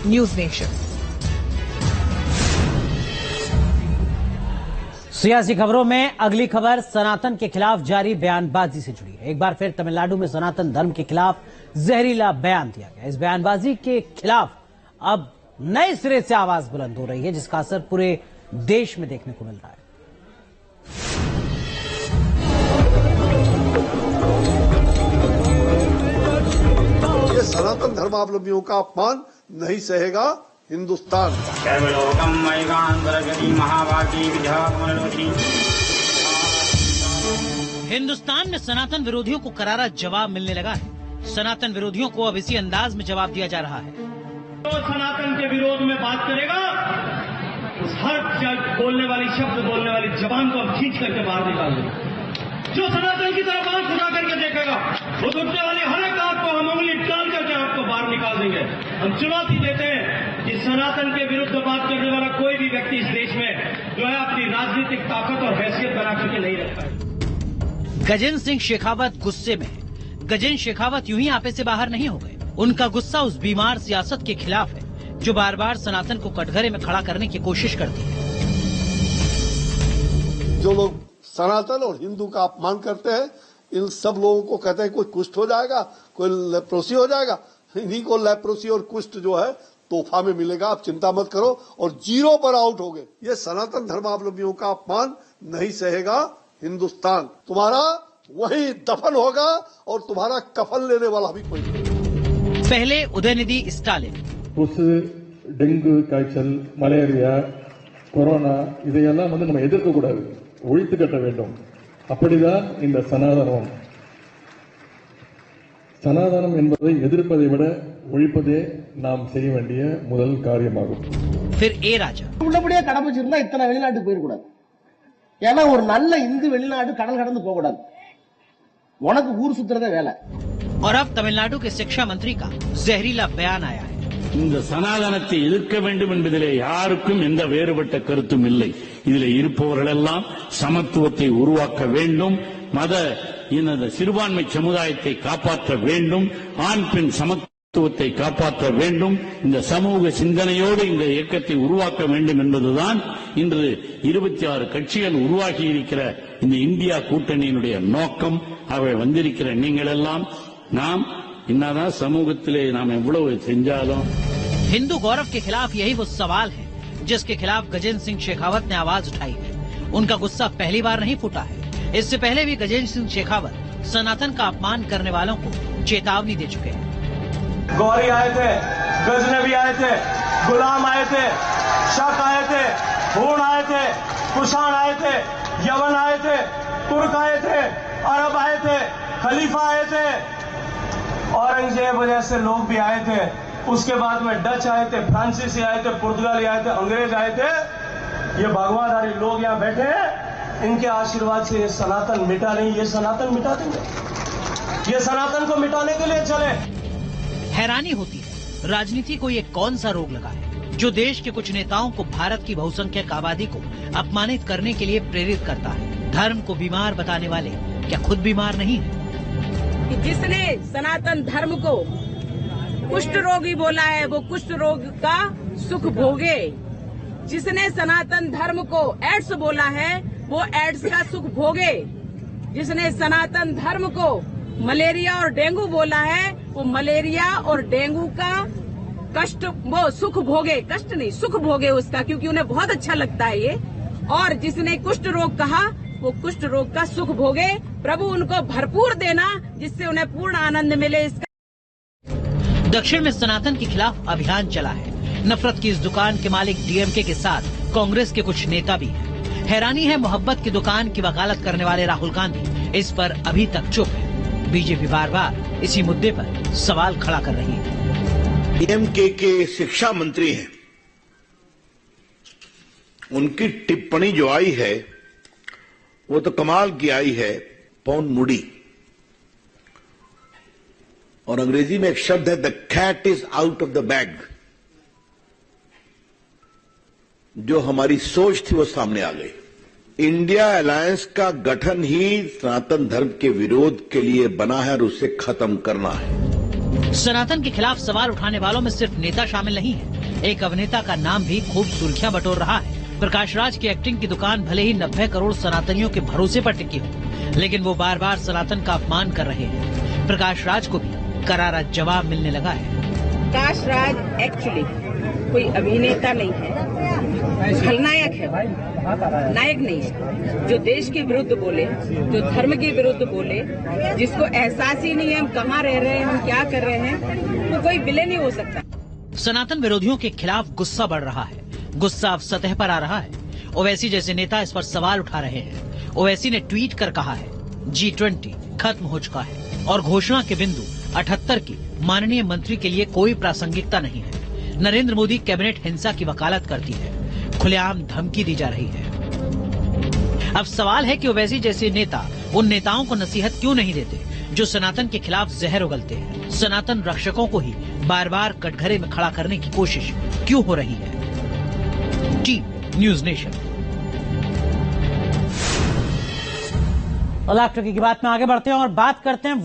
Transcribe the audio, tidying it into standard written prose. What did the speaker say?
News nation. सियासी खबरों में अगली खबर सनातन के खिलाफ जारी बयानबाजी से जुड़ी है। एक बार फिर तमिलनाडु में सनातन धर्म के खिलाफ जहरीला बयान दिया गया। इस बयानबाजी के खिलाफ अब नए सिरे से आवाज बुलंद हो रही है, जिसका असर पूरे देश में देखने को मिल रहा है। ये सनातन धर्मावलंबियों का अपमान नहीं सहेगा हिंदुस्तान। हिंदुस्तान में सनातन विरोधियों को करारा जवाब मिलने लगा है। सनातन विरोधियों को अब इसी अंदाज में जवाब दिया जा रहा है। तो सनातन के विरोध में बात करेगा, उस हर बोलने वाली शब्द बोलने वाली जबान को अब खींच करके बाहर निकाल देंगे। जो सनातन की तरफ आंख उठा करके देखेगा, वो उठने वाली हर एक बात को हम उंगली डाल करके आपको बाहर निकाल देंगे। हम चुनौती देते हैं कि सनातन के विरुद्ध बात करने वाला कोई भी व्यक्ति इस देश में जो है अपनी राजनीतिक ताकत और हैसियत बना करके नहीं रखता है। गजेंद्र सिंह शेखावत गुस्से में है। गजेंद्र शेखावत यूं ही आपे से बाहर नहीं हो गए। उनका गुस्सा उस बीमार सियासत के खिलाफ है जो बार बार सनातन को कटघरे में खड़ा करने की कोशिश करती है। जो लोग सनातन और हिंदू का अपमान करते हैं, इन सब लोगों को कहते हैं कोई कुष्ठ हो जाएगा, कोई लेप्रोसी हो जाएगा। इन्हीं को लेप्रोसी और कुष्ठ जो है तोहफा में मिलेगा, आप चिंता मत करो, और जीरो पर आउट हो गए। ये सनातन धर्मावलंबियों का अपमान नहीं सहेगा हिंदुस्तान। तुम्हारा वही दफन होगा और तुम्हारा कफन लेने वाला भी कोई नहीं। पहले उदयनिधि स्टालिन, டெங்கு காய்ச்சல், மலேரியா, கொரோனா இதையெல்லாம் நம்ம எதிர்க்க கூடாது, ஒழித்து கட்ட வேண்டும். அப்படிதான் இந்த சனாதனம். சனாதனம் என்பதை எதிர்ப்பதை விட ஒழிப்பதே நாம் செய்ய வேண்டிய முதல் காரியமாகும். फिर ए राजा, உள்ளபடியே கடமைச்சிருந்தா இத்தனை வெளிநாட்டுக்கு போயிடக்கூடாது. ஏன்னா ஒரு நல்ல இந்து வெளிநாடு கடல் கடந்து போக கூடாது. உனக்கு ஊர் சுத்துறதே வேலை. और अब तमिलनाडु के शिक्षा मंत्री का जहरीला बयान आया है। இந்த சனாதனத்தை எதிர்க்க வேண்டும் என்பதிலே யாருக்கும் எந்த வேறுபட்ட கருத்தும் இல்லை. இதில் இருப்பவர்கள் எல்லாம் சமத்துவத்தை உருவாக்க வேண்டும், மத இந்த சிறுபான்மை சமுதாயத்தை காப்பாற்ற வேண்டும், ஆண் பெண் சமத்துவத்தை காப்பாற்ற வேண்டும், இந்த சமூக சிந்தனையோடு இந்த இயக்கத்தை உருவாக்க வேண்டும் என்பதுதான் இன்று 26 கட்சிகள் உருவாகி இருக்கிற இந்த இந்தியா கூட்டணியினுடைய நோக்கம். அவை வந்திருக்கிற நீங்கள் எல்லாம் நாம் इन्ना समूहத்திலே நாம் எவ்வளவு செஞ்சாலும் हिंदू गौरव के खिलाफ यही वो सवाल है जिसके खिलाफ गजेंद्र सिंह शेखावत ने आवाज उठाई है। उनका गुस्सा पहली बार नहीं फूटा है। इससे पहले भी गजेंद्र सिंह शेखावत सनातन का अपमान करने वालों को चेतावनी दे चुके हैं। गौरी आए थे, गजनबी आए थे, गुलाम आए थे, शक आए थे, हूण आए थे, कुषाण आए थे, यवन आए थे, तुर्क आए थे, अरब आए थे, खलीफा आए थे, औरंगजेब जैसे लोग भी आए थे। उसके बाद में डच आए थे, फ्रांसीसी आए थे, पुर्तगाली आए थे, अंग्रेज आए थे। ये भगवाधारी लोग यहाँ बैठे हैं, इनके आशीर्वाद से ये सनातन मिटा नहीं, ये सनातन मिटा देंगे। ये सनातन को मिटाने के लिए चले। हैरानी होती है, राजनीति को ये कौन सा रोग लगा है जो देश के कुछ नेताओं को भारत की बहुसंख्यक आबादी को अपमानित करने के लिए प्रेरित करता है। धर्म को बीमार बताने वाले क्या खुद बीमार नहीं है? कि जिसने सनातन धर्म को कुष्ठ रोगी बोला है वो कुष्ठ रोग का सुख भोगे। जिसने सनातन धर्म को एड्स बोला है वो एड्स का सुख भोगे। जिसने सनातन धर्म को मलेरिया और डेंगू बोला है वो मलेरिया और डेंगू का कष्ट वो सुख भोगे। कष्ट नहीं, सुख भोगे उसका, क्योंकि उन्हें बहुत अच्छा लगता है ये। और जिसने कुष्ठ रोग कहा वो कुष्ठ रोग का सुख भोगे। प्रभु उनको भरपूर देना जिससे उन्हें पूर्ण आनंद मिले। इसका दक्षिण में सनातन के खिलाफ अभियान चला है। नफरत की इस दुकान के मालिक डीएमके के साथ कांग्रेस के कुछ नेता भी हैं। हैरानी है, मोहब्बत की दुकान की वकालत करने वाले राहुल गांधी इस पर अभी तक चुप है। बीजेपी बार बार इसी मुद्दे पर सवाल खड़ा कर रही है। डीएमके के शिक्षा मंत्री हैं, उनकी टिप्पणी जो आई है वो तो कमाल की आई है, पौन मुड़ी। और अंग्रेजी में एक शब्द है the cat is out of the bag. जो हमारी सोच थी वो सामने आ गई। इंडिया अलायंस का गठन ही सनातन धर्म के विरोध के लिए बना है और उसे खत्म करना है। सनातन के खिलाफ सवाल उठाने वालों में सिर्फ नेता शामिल नहीं है। एक अभिनेता का नाम भी खूब सुर्खियां बटोर रहा है। प्रकाश राज की एक्टिंग की दुकान भले ही 90 करोड़ सनातनियों के भरोसे पर टिकी हो, लेकिन वो बार बार सनातन का अपमान कर रहे हैं। प्रकाश राज को भी करारा जवाब मिलने लगा है। प्रकाश राज एक्चुअली कोई अभिनेता नहीं है, खलनायक है, नायक नहीं है। जो देश के विरुद्ध बोले, जो धर्म के विरुद्ध बोले, जिसको एहसास ही नहीं है हम कहाँ रह रहे हैं, हम क्या कर रहे हैं, वो कोई विलेन नहीं हो सकता। सनातन विरोधियों के खिलाफ गुस्सा बढ़ रहा है। गुस्सा अब सतह पर आ रहा है। ओवैसी जैसे नेता इस पर सवाल उठा रहे हैं। ओवैसी ने ट्वीट कर कहा है, G20 खत्म हो चुका है और घोषणा के बिंदु 78 की माननीय मंत्री के लिए कोई प्रासंगिकता नहीं है। नरेंद्र मोदी कैबिनेट हिंसा की वकालत करती है, खुलेआम धमकी दी जा रही है। अब सवाल है कि ओवैसी जैसे नेता उन नेताओं को नसीहत क्यों नहीं देते जो सनातन के खिलाफ जहर उगलते हैं। सनातन रक्षकों को ही बार बार कटघरे में खड़ा करने की कोशिश क्यों हो रही है। Team news nation. और लाख टकी की बात में आगे बढ़ते हैं और बात करते हैं